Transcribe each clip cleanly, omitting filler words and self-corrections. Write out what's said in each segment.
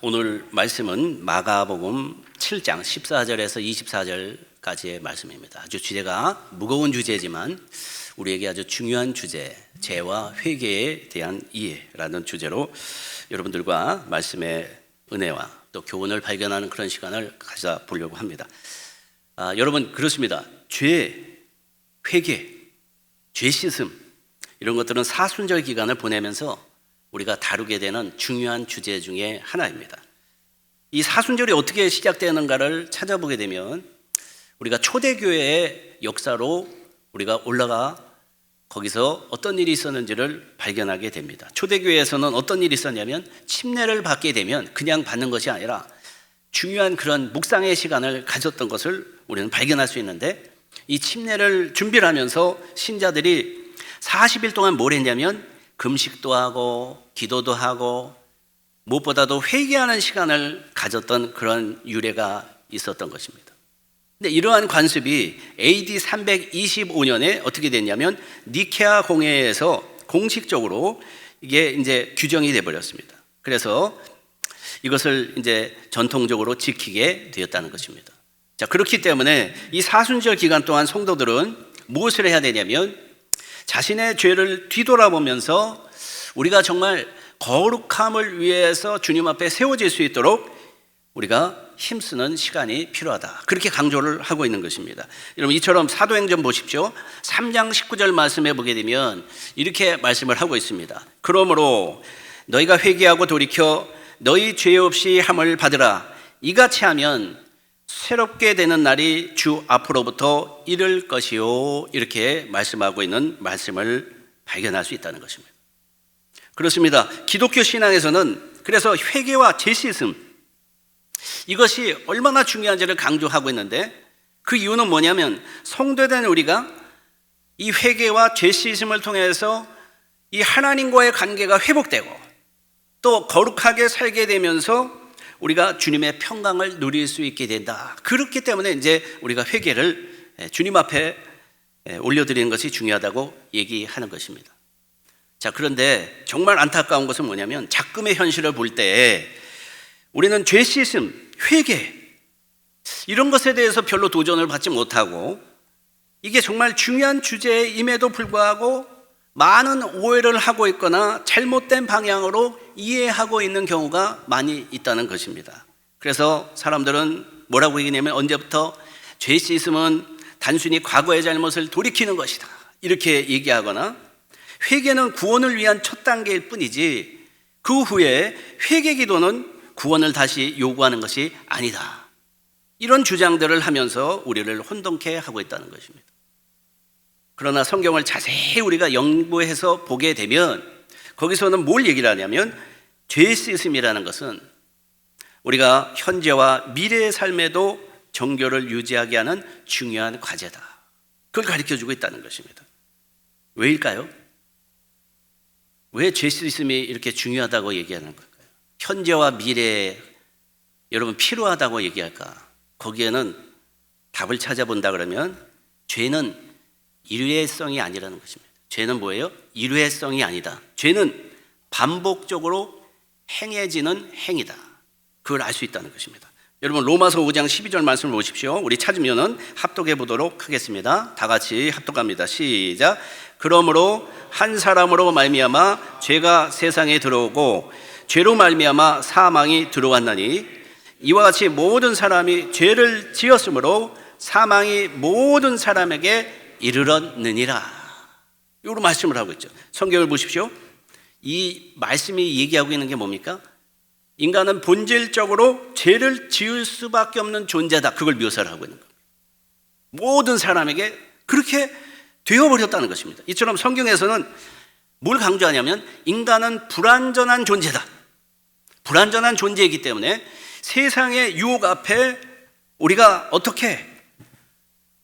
오늘 말씀은 마가복음 7장 14절에서 24절까지의 말씀입니다. 아주 주제가 무거운 주제지만 우리에게 아주 중요한 주제, 죄와 회개에 대한 이해라는 주제로 여러분들과 말씀의 은혜와 또 교훈을 발견하는 그런 시간을 가져보려고 합니다. 여러분 그렇습니다. 죄, 회개, 죄 씻음 이런 것들은 사순절 기간을 보내면서 우리가 다루게 되는 중요한 주제 중에 하나입니다. 이 사순절이 어떻게 시작되는가를 찾아보게 되면 우리가 초대교회의 역사로 우리가 올라가 거기서 어떤 일이 있었는지를 발견하게 됩니다. 초대교회에서는 어떤 일이 있었냐면 침례를 받게 되면 그냥 받는 것이 아니라 중요한 그런 묵상의 시간을 가졌던 것을 우리는 발견할 수 있는데, 이 침례를 준비를 하면서 신자들이 40일 동안 뭘 했냐면 금식도 하고 기도도 하고 무엇보다도 회개하는 시간을 가졌던 그런 유래가 있었던 것입니다. 근데 이러한 관습이 AD 325년에 어떻게 됐냐면 니케아 공회에서 공식적으로 이게 이제 규정이 돼 버렸습니다. 그래서 이것을 이제 전통적으로 지키게 되었다는 것입니다. 자, 그렇기 때문에 이 사순절 기간 동안 성도들은 무엇을 해야 되냐면 자신의 죄를 뒤돌아보면서 우리가 정말 거룩함을 위해서 주님 앞에 세워질 수 있도록 우리가 힘쓰는 시간이 필요하다, 그렇게 강조를 하고 있는 것입니다. 여러분 이처럼 사도행전 보십시오. 3장 19절 말씀해 보게 되면 이렇게 말씀을 하고 있습니다. 그러므로 너희가 회개하고 돌이켜 너희 죄 없이 함을 받으라. 이같이 하면 새롭게 되는 날이 주 앞으로부터 이를 것이요, 이렇게 말씀하고 있는 말씀을 발견할 수 있다는 것입니다. 그렇습니다. 기독교 신앙에서는 그래서 회개와 죄 씻음, 이것이 얼마나 중요한지를 강조하고 있는데, 그 이유는 뭐냐면 성도된 우리가 이 회개와 죄 씻음을 통해서 이 하나님과의 관계가 회복되고 또 거룩하게 살게 되면서 우리가 주님의 평강을 누릴 수 있게 된다. 그렇기 때문에 이제 우리가 회개를 주님 앞에 올려드리는 것이 중요하다고 얘기하는 것입니다. 자, 그런데 정말 안타까운 것은 뭐냐면 작금의 현실을 볼 때 우리는 죄 씻음, 회개 이런 것에 대해서 별로 도전을 받지 못하고, 이게 정말 중요한 주제임에도 불구하고 많은 오해를 하고 있거나 잘못된 방향으로 이해하고 있는 경우가 많이 있다는 것입니다. 그래서 사람들은 뭐라고 얘기하냐면 언제부터 죄 씻음은 단순히 과거의 잘못을 돌이키는 것이다, 이렇게 얘기하거나 회개는 구원을 위한 첫 단계일 뿐이지 그 후에 회개 기도는 구원을 다시 요구하는 것이 아니다, 이런 주장들을 하면서 우리를 혼동케 하고 있다는 것입니다. 그러나 성경을 자세히 우리가 연구해서 보게 되면 거기서는 뭘 얘기를 하냐면 죄 씻음이라는 것은 우리가 현재와 미래의 삶에도 정결을 유지하게 하는 중요한 과제다, 그걸 가르쳐주고 있다는 것입니다. 왜일까요? 왜 죄 씻음이 이렇게 중요하다고 얘기하는 걸까요? 현재와 미래에 여러분 필요하다고 얘기할까? 거기에는 답을 찾아본다 그러면 죄는 일회성이 아니라는 것입니다. 죄는 뭐예요? 일회성이 아니다. 죄는 반복적으로 행해지는 행위다, 그걸 알 수 있다는 것입니다. 여러분 로마서 5장 12절 말씀을 보십시오. 우리 찾으면은 합독해 보도록 하겠습니다. 다 같이 합독합니다. 시작. 그러므로 한 사람으로 말미암아 죄가 세상에 들어오고 죄로 말미암아 사망이 들어왔나니 이와 같이 모든 사람이 죄를 지었으므로 사망이 모든 사람에게 이르렀느니라, 이런 말씀을 하고 있죠. 성경을 보십시오. 이 말씀이 얘기하고 있는 게 뭡니까? 인간은 본질적으로 죄를 지을 수밖에 없는 존재다, 그걸 묘사를 하고 있는 겁니다. 모든 사람에게 그렇게 되어버렸다는 것입니다. 이처럼 성경에서는 뭘 강조하냐면 인간은 불완전한 존재다, 불완전한 존재이기 때문에 세상의 유혹 앞에 우리가 어떻게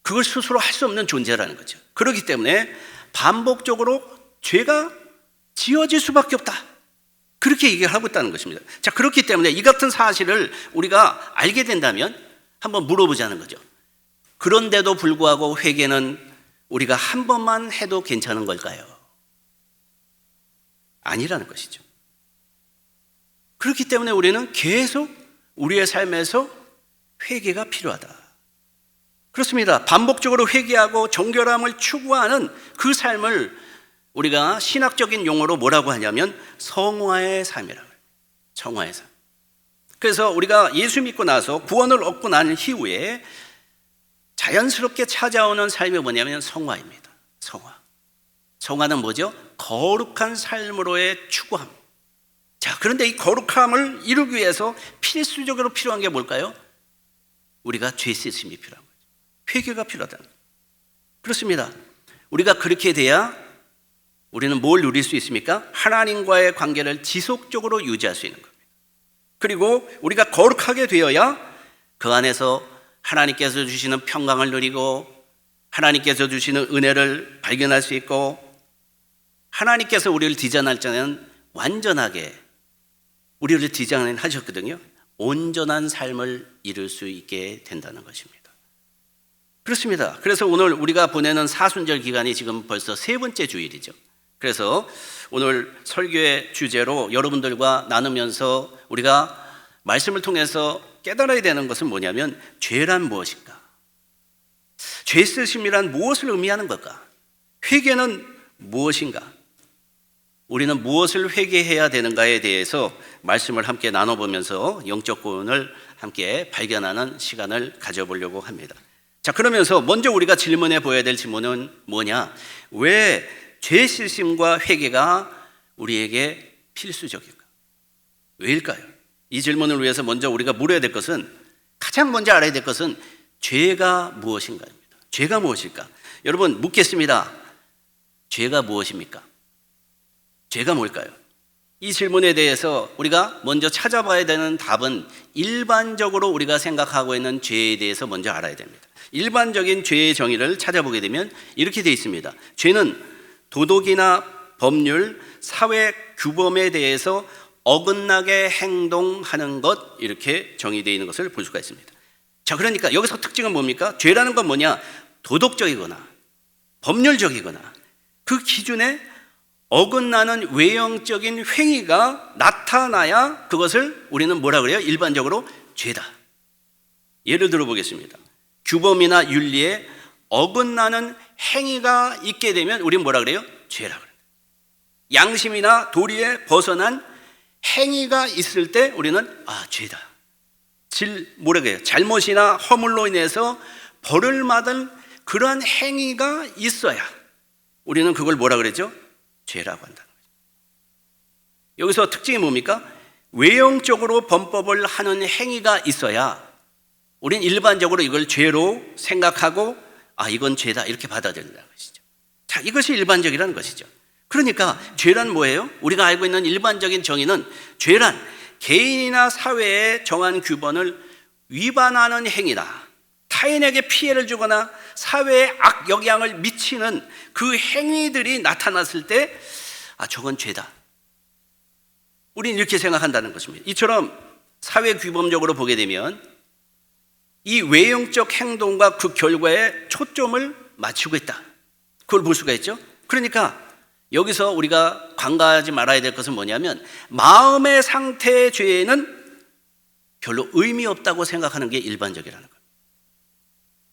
그걸 스스로 할 수 없는 존재라는 거죠. 그렇기 때문에 반복적으로 죄가 지어질 수밖에 없다, 그렇게 얘기를 하고 있다는 것입니다. 자, 그렇기 때문에 이 같은 사실을 우리가 알게 된다면 한번 물어보자는 거죠. 그런데도 불구하고 회개는 우리가 한 번만 해도 괜찮은 걸까요? 아니라는 것이죠. 그렇기 때문에 우리는 계속 우리의 삶에서 회개가 필요하다. 그렇습니다. 반복적으로 회개하고 정결함을 추구하는 그 삶을 우리가 신학적인 용어로 뭐라고 하냐면 성화의 삶이라고 해요. 성화의 삶. 그래서 우리가 예수 믿고 나서 구원을 얻고 난 이후에 자연스럽게 찾아오는 삶이 뭐냐면 성화입니다. 성화. 성화는 뭐죠? 거룩한 삶으로의 추구함. 자, 그런데 이 거룩함을 이루기 위해서 필수적으로 필요한 게 뭘까요? 우리가 죄 씻음이 필요한 거죠. 회개가 필요하다. 그렇습니다. 우리가 그렇게 돼야 우리는 뭘 누릴 수 있습니까? 하나님과의 관계를 지속적으로 유지할 수 있는 겁니다. 그리고 우리가 거룩하게 되어야 그 안에서 하나님께서 주시는 평강을 누리고 하나님께서 주시는 은혜를 발견할 수 있고 하나님께서 우리를 디자인할 때는 완전하게 우리를 디자인하셨거든요. 온전한 삶을 이룰 수 있게 된다는 것입니다. 그렇습니다. 그래서 오늘 우리가 보내는 사순절 기간이 지금 벌써 3번째 주일이죠. 그래서 오늘 설교의 주제로 여러분들과 나누면서 우리가 말씀을 통해서 깨달아야 되는 것은 뭐냐면 죄란 무엇일까? 죄 쓰심이란 무엇을 의미하는 걸까? 회개는 무엇인가? 우리는 무엇을 회개해야 되는가에 대해서 말씀을 함께 나눠보면서 영적 구원을 함께 발견하는 시간을 가져보려고 합니다. 자, 그러면서 먼저 우리가 질문해 보아야 될 질문은 뭐냐? 왜 죄 씻음과 회개가 우리에게 필수적일까? 왜일까요? 이 질문을 위해서 먼저 우리가 물어야 될 것은 가장 먼저 알아야 될 것은 죄가 무엇인가입니다. 죄가 무엇일까? 여러분 묻겠습니다. 죄가 무엇입니까? 죄가 뭘까요? 이 질문에 대해서 우리가 먼저 찾아봐야 되는 답은 일반적으로 우리가 생각하고 있는 죄에 대해서 먼저 알아야 됩니다. 일반적인 죄의 정의를 찾아보게 되면 이렇게 되어 있습니다. 죄는 도덕이나 법률, 사회 규범에 대해서 어긋나게 행동하는 것, 이렇게 정의되어 있는 것을 볼 수가 있습니다. 자, 그러니까 여기서 특징은 뭡니까? 죄라는 건 뭐냐? 도덕적이거나 법률적이거나 그 기준에 어긋나는 외형적인 행위가 나타나야 그것을 우리는 뭐라 그래요? 일반적으로 죄다. 예를 들어 보겠습니다. 규범이나 윤리에 어긋나는 행위가 있게 되면 우리는 뭐라 그래요? 죄라 그래요. 양심이나 도리에 벗어난 행위가 있을 때 우리는 죄다. 뭐라 그래요? 잘못이나 허물로 인해서 벌을 받은 그러한 행위가 있어야 우리는 그걸 뭐라 그랬죠? 죄라고 한다는 거죠. 여기서 특징이 뭡니까? 외형적으로 범법을 하는 행위가 있어야 우리는 일반적으로 이걸 죄로 생각하고 이건 죄다 이렇게 받아들인다는 것이죠. 자, 이것이 일반적이라는 것이죠. 그러니까 죄란 뭐예요? 우리가 알고 있는 일반적인 정의는 죄란 개인이나 사회에 정한 규범을 위반하는 행위다. 타인에게 피해를 주거나 사회에 악영향을 미치는 그 행위들이 나타났을 때 저건 죄다. 우리는 이렇게 생각한다는 것입니다. 이처럼 사회 규범적으로 보게 되면 이 외형적 행동과 그 결과에 초점을 맞추고 있다. 그걸 볼 수가 있죠. 그러니까 여기서 우리가 간과하지 말아야 될 것은 뭐냐면 마음의 상태의 죄에는 별로 의미 없다고 생각하는 게 일반적이라는 거예요.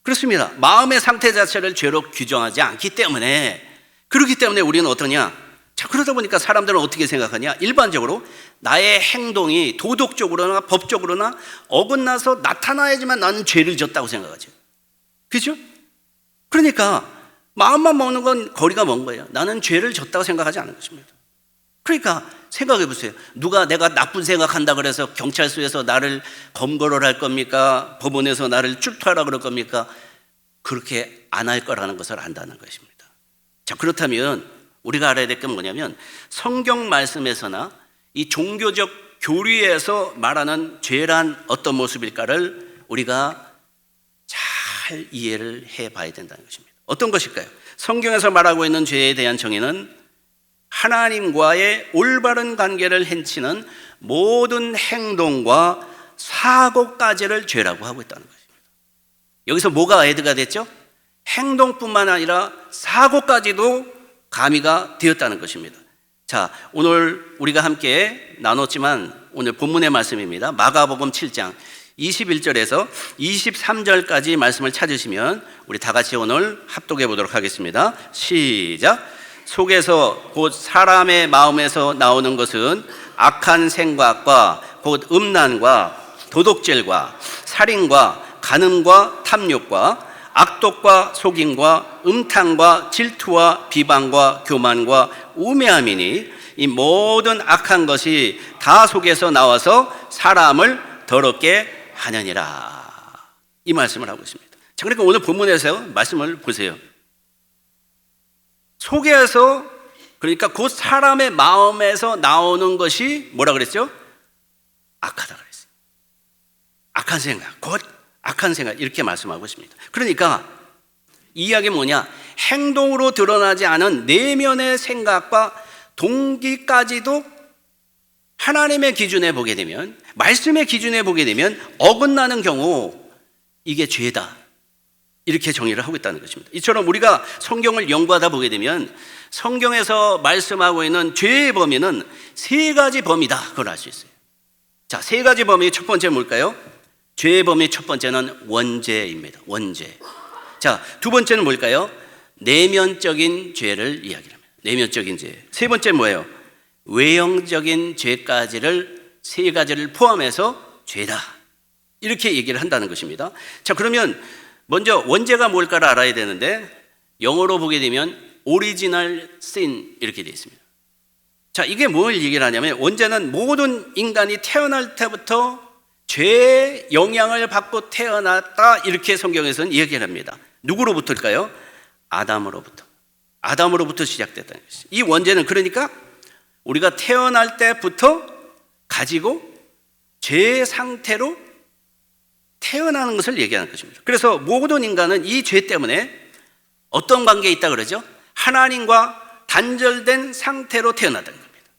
그렇습니다. 마음의 상태 자체를 죄로 규정하지 않기 때문에 그렇기 때문에 우리는 어떠냐? 자, 그러다 보니까 사람들은 어떻게 생각하냐? 일반적으로 나의 행동이 도덕적으로나 법적으로나 어긋나서 나타나야지만 나는 죄를 졌다고 생각하죠. 그렇죠? 그러니까 마음만 먹는 건 거리가 먼 거예요. 나는 죄를 졌다고 생각하지 않는 것입니다. 그러니까 생각해 보세요. 누가 내가 나쁜 생각한다 그래서 경찰서에서 나를 검거를 할 겁니까? 법원에서 나를 출두하라 그럴 겁니까? 그렇게 안 할 거라는 것을 안다는 것입니다. 자, 그렇다면 우리가 알아야 될 건 뭐냐면 성경 말씀에서나 이 종교적 교리에서 말하는 죄란 어떤 모습일까를 우리가 잘 이해를 해봐야 된다는 것입니다. 어떤 것일까요? 성경에서 말하고 있는 죄에 대한 정의는 하나님과의 올바른 관계를 해치는 모든 행동과 사고까지를 죄라고 하고 있다는 것입니다. 여기서 뭐가 애드가 됐죠? 행동뿐만 아니라 사고까지도 가미가 되었다는 것입니다. 자, 오늘 우리가 함께 나눴지만 오늘 본문의 말씀입니다. 마가복음 7장 21절에서 23절까지 말씀을 찾으시면 우리 다 같이 오늘 합독해 보도록 하겠습니다. 시작. 속에서 곧 사람의 마음에서 나오는 것은 악한 생각과 곧 음란과 도둑질과 살인과 간음과 탐욕과 악독과 속임과 음탕과 질투와 비방과 교만과 우매함이니 이 모든 악한 것이 다 속에서 나와서 사람을 더럽게 하느니라. 이 말씀을 하고 있습니다. 자, 그러니까 오늘 본문에서 말씀을 보세요. 속에서, 그러니까 곧 사람의 마음에서 나오는 것이 뭐라 그랬죠? 악하다 그랬어요. 악한 생각, 곧 악한 생각, 이렇게 말씀하고 있습니다. 그러니까 이 이야기는 뭐냐? 행동으로 드러나지 않은 내면의 생각과 동기까지도 하나님의 기준에 보게 되면, 말씀의 기준에 보게 되면 어긋나는 경우 이게 죄다, 이렇게 정의를 하고 있다는 것입니다. 이처럼 우리가 성경을 연구하다 보게 되면 성경에서 말씀하고 있는 죄의 범위는 세 가지 범위다, 그걸 알 수 있어요. 자, 세 가지 범위, 첫 번째 뭘까요? 죄의 범위 첫 번째는 원죄입니다. 원죄. 자, 두 번째는 뭘까요? 내면적인 죄를 이야기합니다. 내면적인 죄. 세 번째 뭐예요? 외형적인 죄까지를, 세 가지를 포함해서 죄다, 이렇게 얘기를 한다는 것입니다. 자, 그러면 먼저 원죄가 뭘까를 알아야 되는데, 영어로 보게 되면 오리지널 sin 이렇게 되어 있습니다. 자, 이게 뭘 얘기를 하냐면, 원죄는 모든 인간이 태어날 때부터 죄의 영향을 받고 태어났다, 이렇게 성경에서는 얘기를 합니다. 누구로부터일까요? 아담으로부터 시작됐다는 것이죠. 이 원죄는 그러니까 우리가 태어날 때부터 가지고 죄의 상태로 태어나는 것을 얘기하는 것입니다. 그래서 모든 인간은 이 죄 때문에 어떤 관계에 있다 그러죠? 하나님과 단절된 상태로 태어났다는 겁니다.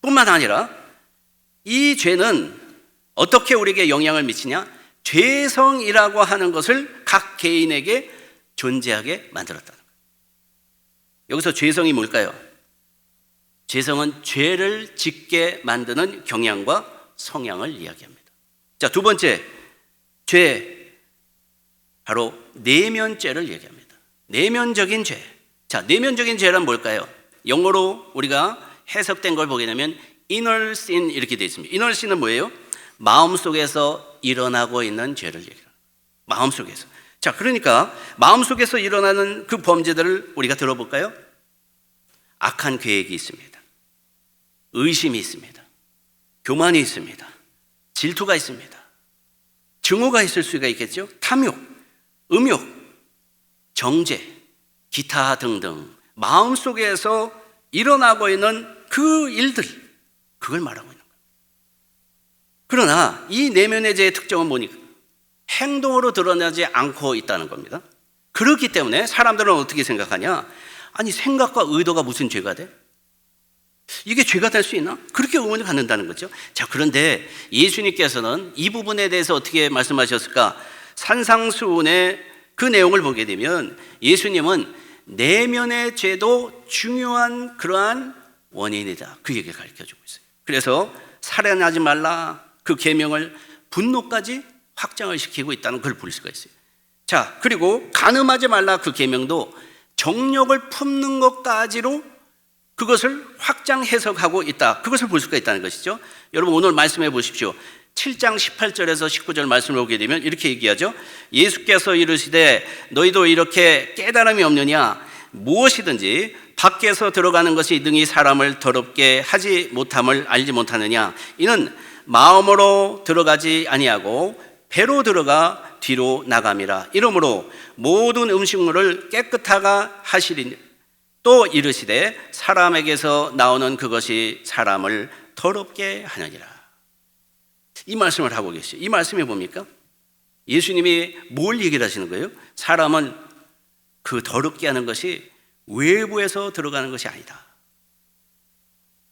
뿐만 아니라 이 죄는 어떻게 우리에게 영향을 미치냐? 죄성이라고 하는 것을 각 개인에게 존재하게 만들었다는 거예요. 여기서 죄성이 뭘까요? 죄성은 죄를 짓게 만드는 경향과 성향을 이야기합니다. 자, 두 번째 죄, 바로 내면죄를 얘기합니다. 내면적인 죄. 자, 내면적인 죄란 뭘까요? 영어로 우리가 해석된 걸 보게 되면 inner sin 이렇게 되어 있습니다. inner sin은 뭐예요? 마음속에서 일어나고 있는 죄를 얘기합니다. 마음속에서. 자, 그러니까 마음속에서 일어나는 그 범죄들을 우리가 들어볼까요? 악한 계획이 있습니다. 의심이 있습니다. 교만이 있습니다. 질투가 있습니다. 증오가 있을 수가 있겠죠. 탐욕, 음욕, 정죄, 기타 등등 마음속에서 일어나고 있는 그 일들, 그걸 말하고 있는 거예요. 그러나 이 내면의 죄의 특징은 뭐니까? 행동으로 드러나지 않고 있다는 겁니다. 그렇기 때문에 사람들은 어떻게 생각하냐? 아니, 생각과 의도가 무슨 죄가 돼? 이게 죄가 될 수 있나? 그렇게 의문을 갖는다는 거죠. 자, 그런데 예수님께서는 이 부분에 대해서 어떻게 말씀하셨을까? 산상수훈의 그 내용을 보게 되면 예수님은 내면의 죄도 중요한 그러한 원인이다, 그 얘기를 가르쳐주고 있어요. 그래서 살인하지 말라, 그 계명을 분노까지 확장을 시키고 있다는 걸 볼 수가 있어요. 자, 그리고 간음하지 말라, 그 계명도 정욕을 품는 것까지로 그것을 확장 해석하고 있다, 그것을 볼 수가 있다는 것이죠. 여러분 오늘 말씀해 보십시오. 7장 18절에서 19절 말씀을 보게 되면 이렇게 얘기하죠. 예수께서 이르시되 너희도 이렇게 깨달음이 없느냐? 무엇이든지 밖에서 들어가는 것이 능히 사람을 더럽게 하지 못함을 알지 못하느냐? 이는 마음으로 들어가지 아니하고 배로 들어가 뒤로 나감이라. 이러므로 모든 음식물을 깨끗하가 하시리니 또 이르시되 사람에게서 나오는 그것이 사람을 더럽게 하느니라. 이 말씀을 하고 계시죠. 이 말씀이 뭡니까? 예수님이 뭘 얘기를 하시는 거예요? 사람은 그 더럽게 하는 것이 외부에서 들어가는 것이 아니다.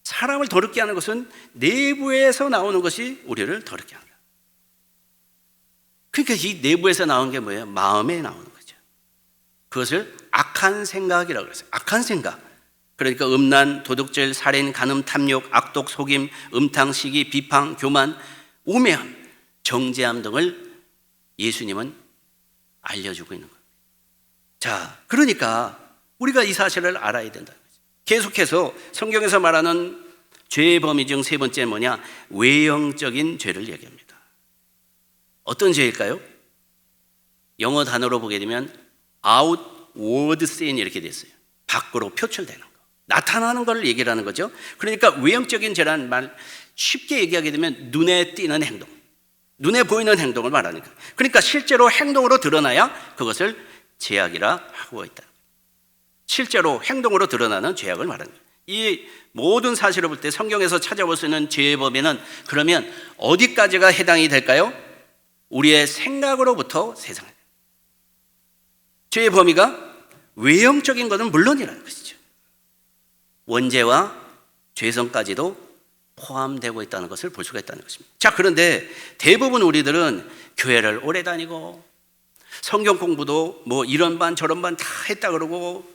사람을 더럽게 하는 것은 내부에서 나오는 것이 우리를 더럽게 한다. 그러니까 이 내부에서 나오는 게 뭐예요? 마음에 나오는 거죠. 그것을 악한 생각이라고 그랬어요. 악한 생각. 그러니까 음란, 도둑질, 살인, 간음, 탐욕, 악독, 속임, 음탕, 시기, 비방, 교만, 우매함, 정죄함 등을 예수님은 알려주고 있는 거예요. 자, 그러니까 우리가 이 사실을 알아야 된다. 계속해서 성경에서 말하는 죄의 범위 중 세 번째는 뭐냐? 외형적인 죄를 얘기합니다. 어떤 죄일까요? 영어 단어로 보게 되면 outward sin 이렇게 됐어요. 밖으로 표출되는 거, 나타나는 걸 얘기를 하는 거죠. 그러니까 외형적인 죄라는 말, 쉽게 얘기하게 되면 눈에 띄는 행동, 눈에 보이는 행동을 말하는 거예요. 그러니까 실제로 행동으로 드러나야 그것을 죄악이라 하고 있다. 실제로 행동으로 드러나는 죄악을 말하는 거예요. 이 모든 사실을 볼 때 성경에서 찾아볼 수 있는 죄의 범위는 그러면 어디까지가 해당이 될까요? 우리의 생각으로부터 세상에. 죄의 범위가 외형적인 것은 물론이라는 것이죠. 원죄와 죄성까지도 포함되고 있다는 것을 볼 수가 있다는 것입니다. 자, 그런데 대부분 우리들은 교회를 오래 다니고 성경 공부도 뭐 이런 반 저런 반 다 했다 그러고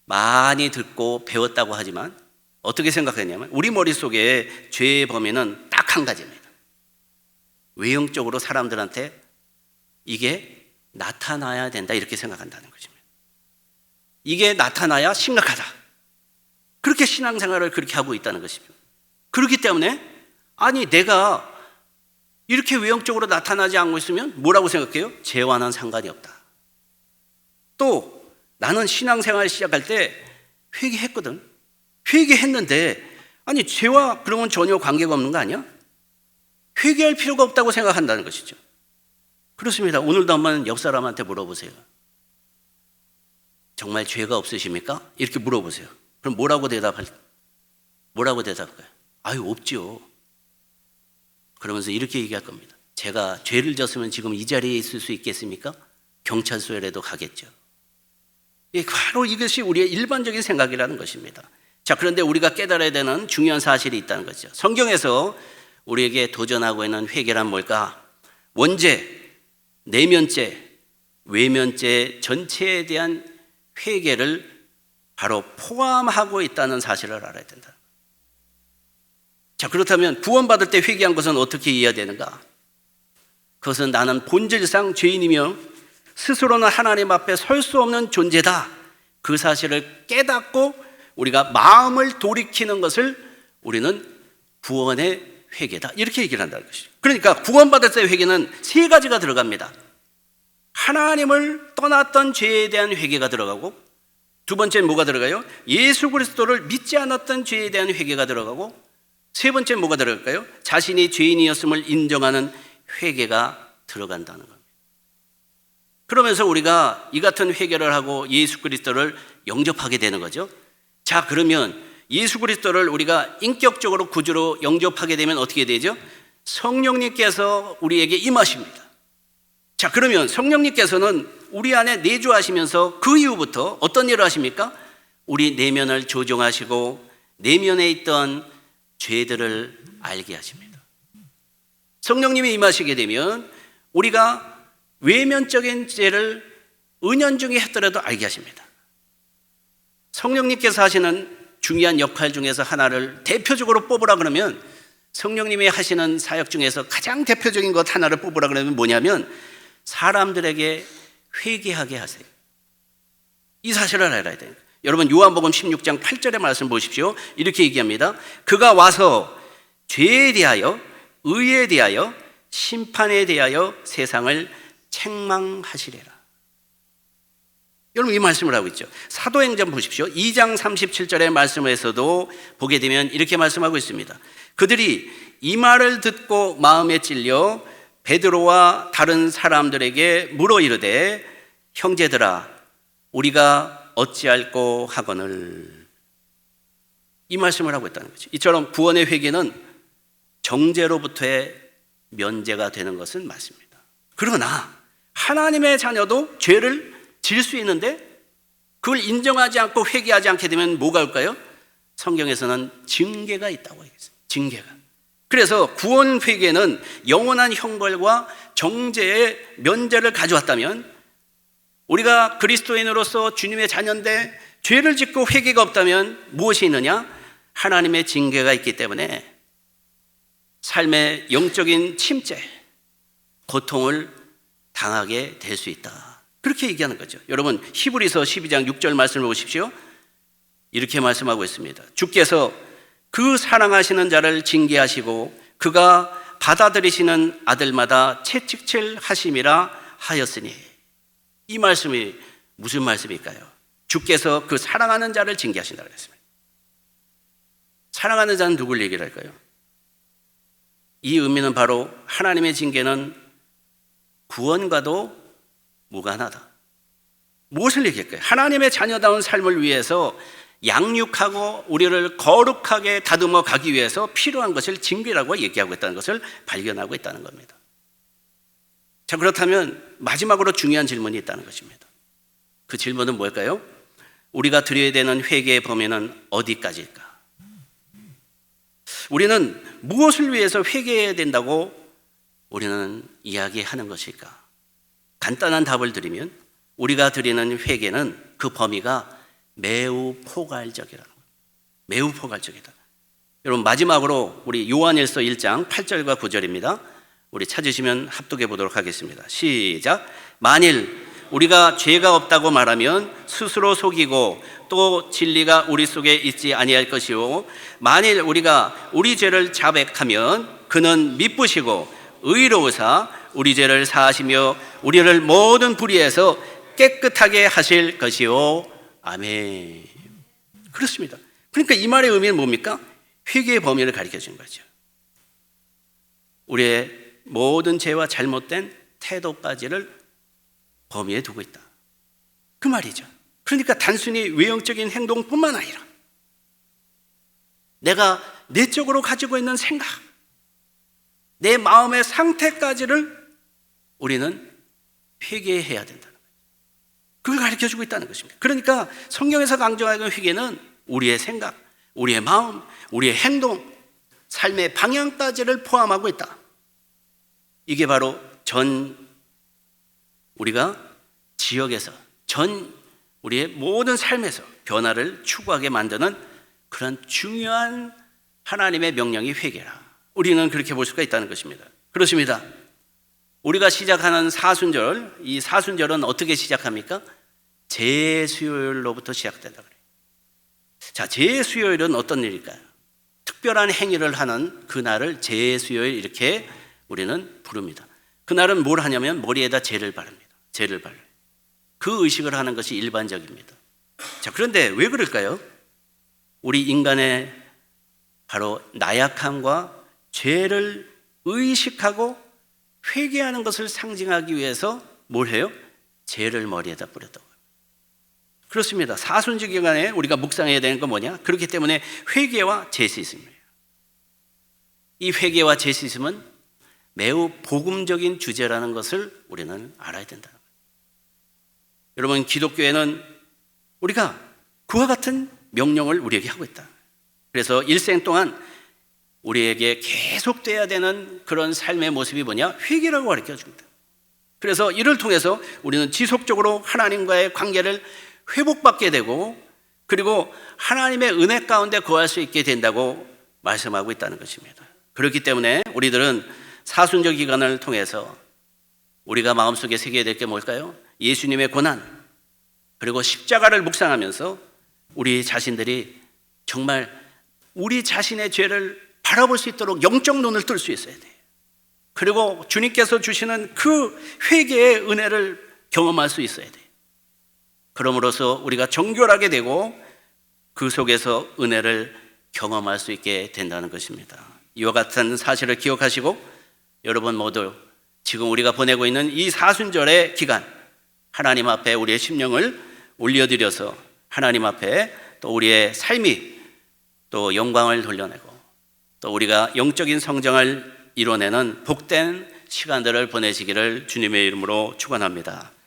많이 듣고 배웠다고 하지만 어떻게 생각했냐면 우리 머릿속에 죄의 범위는 딱 한 가지입니다. 외형적으로 사람들한테 이게 나타나야 된다 이렇게 생각한다는 것입니다. 이게 나타나야 심각하다. 그렇게 신앙생활을 그렇게 하고 있다는 것이죠. 그렇기 때문에 아니 내가 이렇게 외형적으로 나타나지 않고 있으면 뭐라고 생각해요? 죄와는 상관이 없다. 또 나는 신앙생활 시작할 때 회개했거든. 회개했는데 아니 죄와 그러면 전혀 관계가 없는 거 아니야? 회개할 필요가 없다고 생각한다는 것이죠. 그렇습니다. 오늘도 한번 옆 사람한테 물어보세요. 정말 죄가 없으십니까? 이렇게 물어보세요. 그럼 뭐라고 대답할까요? 아유 없지요. 그러면서 이렇게 얘기할 겁니다. 제가 죄를 졌으면 지금 이 자리에 있을 수 있겠습니까? 경찰서에라도 가겠죠. 바로 이것이 우리의 일반적인 생각이라는 것입니다. 자, 그런데 우리가 깨달아야 되는 중요한 사실이 있다는 거죠. 성경에서 우리에게 도전하고 있는 회개란 뭘까? 원죄, 내면죄, 외면죄 전체에 대한 회개를 바로 포함하고 있다는 사실을 알아야 된다. 자, 그렇다면 구원받을 때 회개한 것은 어떻게 이해해야 되는가? 그것은 나는 본질상 죄인이며 스스로는 하나님 앞에 설 수 없는 존재다. 그 사실을 깨닫고 우리가 마음을 돌이키는 것을 우리는 구원의 회개다. 이렇게 얘기를 한다는 것이죠. 그러니까 구원받을 때 회개는 세 가지가 들어갑니다. 하나님을 떠났던 죄에 대한 회개가 들어가고, 두 번째는 뭐가 들어가요? 예수 그리스도를 믿지 않았던 죄에 대한 회개가 들어가고, 세 번째는 뭐가 들어갈까요? 자신이 죄인이었음을 인정하는 회개가 들어간다는 겁니다. 그러면서 우리가 이 같은 회개를 하고 예수 그리스도를 영접하게 되는 거죠. 자, 그러면 예수 그리스도를 우리가 인격적으로 구주로 영접하게 되면 어떻게 되죠? 성령님께서 우리에게 임하십니다. 자, 그러면 성령님께서는 우리 안에 내주하시면서 그 이후부터 어떤 일을 하십니까? 우리 내면을 조종하시고 내면에 있던 죄들을 알게 하십니다. 성령님이 임하시게 되면 우리가 외면적인 죄를 은연중에 했더라도 알게 하십니다. 성령님께서 하시는 중요한 역할 중에서 하나를 대표적으로 뽑으라 그러면 성령님이 하시는 사역 중에서 가장 대표적인 것 하나를 뽑으라 그러면 뭐냐면 사람들에게 회개하게 하세요. 이 사실을 알아야 돼요. 여러분 요한복음 16장 8절의 말씀 보십시오. 이렇게 얘기합니다. 그가 와서 죄에 대하여 의에 대하여 심판에 대하여 세상을 책망하시리라. 여러분 이 말씀을 하고 있죠. 사도행전 보십시오. 2장 37절의 말씀에서도 보게 되면 이렇게 말씀하고 있습니다. 그들이 이 말을 듣고 마음에 찔려 베드로와 다른 사람들에게 물어 이르되 형제들아 우리가 어찌할꼬 하거늘. 이 말씀을 하고 있다는 거죠. 이처럼 구원의 회개는 정죄로부터의 면제가 되는 것은 맞습니다. 그러나 하나님의 자녀도 죄를 질 수 있는데 그걸 인정하지 않고 회개하지 않게 되면 뭐가 올까요? 성경에서는 징계가 있다고 얘기했어요. 징계가. 그래서 구원 회개는 영원한 형벌과 정죄의 면제를 가져왔다면 우리가 그리스도인으로서 주님의 자녀인데 죄를 짓고 회개가 없다면 무엇이 있느냐? 하나님의 징계가 있기 때문에 삶의 영적인 침체, 고통을 당하게 될 수 있다. 그렇게 얘기하는 거죠. 여러분, 히브리서 12장 6절 말씀을 보십시오. 이렇게 말씀하고 있습니다. 주께서 그 사랑하시는 자를 징계하시고 그가 받아들이시는 아들마다 채찍질 하심이라 하였으니. 이 말씀이 무슨 말씀일까요? 주께서 그 사랑하는 자를 징계하신다고 했습니다. 사랑하는 자는 누굴 얘기를 할까요? 이 의미는 바로 하나님의 징계는 구원과도 무관하다. 무엇을 얘기할까요? 하나님의 자녀다운 삶을 위해서 양육하고 우리를 거룩하게 다듬어 가기 위해서 필요한 것을 징계라고 얘기하고 있다는 것을 발견하고 있다는 겁니다. 자, 그렇다면 마지막으로 중요한 질문이 있다는 것입니다. 그 질문은 뭘까요? 우리가 드려야 되는 회개의 범위는 어디까지일까? 우리는 무엇을 위해서 회개해야 된다고 우리는 이야기하는 것일까? 간단한 답을 드리면 우리가 드리는 회개는 그 범위가 매우 포괄적이라는 거예요. 매우 포괄적이다. 여러분, 마지막으로 우리 요한일서 1장 8절과 9절입니다. 우리 찾으시면 합독해 보도록 하겠습니다. 시작. 만일 우리가 죄가 없다고 말하면 스스로 속이고 또 진리가 우리 속에 있지 아니할 것이요 만일 우리가 우리 죄를 자백하면 그는 미쁘시고 의로우사 우리 죄를 사하시며 우리를 모든 불의에서 깨끗하게 하실 것이요 아멘. 그렇습니다. 그러니까 이 말의 의미는 뭡니까? 회개의 범위를 가르쳐 주는 거죠. 우리의 모든 죄와 잘못된 태도까지를 범위에 두고 있다. 그 말이죠. 그러니까 단순히 외형적인 행동뿐만 아니라 내가 내적으로 가지고 있는 생각, 내 마음의 상태까지를 우리는 회개해야 된다는 거예요. 그걸 가르쳐주고 있다는 것입니다. 그러니까 성경에서 강조하는 회개는 우리의 생각, 우리의 마음, 우리의 행동, 삶의 방향까지를 포함하고 있다. 이게 바로 우리가 지역에서 우리의 모든 삶에서 변화를 추구하게 만드는 그런 중요한 하나님의 명령이 회개라. 우리는 그렇게 볼 수가 있다는 것입니다. 그렇습니다. 우리가 시작하는 사순절, 이 사순절은 어떻게 시작합니까? 재수요일로부터 시작된다 그래요. 자, 재수요일은 어떤 일일까요? 특별한 행위를 하는 그날을 재수요일 이렇게 우리는 부릅니다. 그날은 뭘 하냐면 머리에다 재를 바릅니다. 재를 발라요. 그 의식을 하는 것이 일반적입니다. 자, 그런데 왜 그럴까요? 우리 인간의 바로 나약함과 죄를 의식하고 회개하는 것을 상징하기 위해서 뭘 해요? 재를 머리에다 뿌렸다고요. 그렇습니다. 사순절 기간에 우리가 묵상해야 되는 건 뭐냐? 그렇기 때문에 회개와 죄시즘이에요. 이 회개와 죄시즘은 매우 복음적인 주제라는 것을 우리는 알아야 된다. 여러분, 기독교에는 우리가 그와 같은 명령을 우리에게 하고 있다. 그래서 일생 동안 우리에게 계속돼야 되는 그런 삶의 모습이 뭐냐? 회개라고 가르쳐 줍니다. 그래서 이를 통해서 우리는 지속적으로 하나님과의 관계를 회복받게 되고 그리고 하나님의 은혜 가운데 거할 수 있게 된다고 말씀하고 있다는 것입니다. 그렇기 때문에 우리들은 사순절 기간을 통해서 우리가 마음속에 새겨야 될 게 뭘까요? 예수님의 고난 그리고 십자가를 묵상하면서 우리 자신들이 정말 우리 자신의 죄를 바라볼 수 있도록 영적 눈을 뜰 수 있어야 돼요. 그리고 주님께서 주시는 그 회개의 은혜를 경험할 수 있어야 돼요. 그럼으로써 우리가 정결하게 되고 그 속에서 은혜를 경험할 수 있게 된다는 것입니다. 이와 같은 사실을 기억하시고 여러분 모두 지금 우리가 보내고 있는 이 사순절의 기간 하나님 앞에 우리의 심령을 올려드려서 하나님 앞에 또 우리의 삶이 또 영광을 돌려내고 또 우리가 영적인 성장을 이뤄내는 복된 시간들을 보내시기를 주님의 이름으로 축원합니다.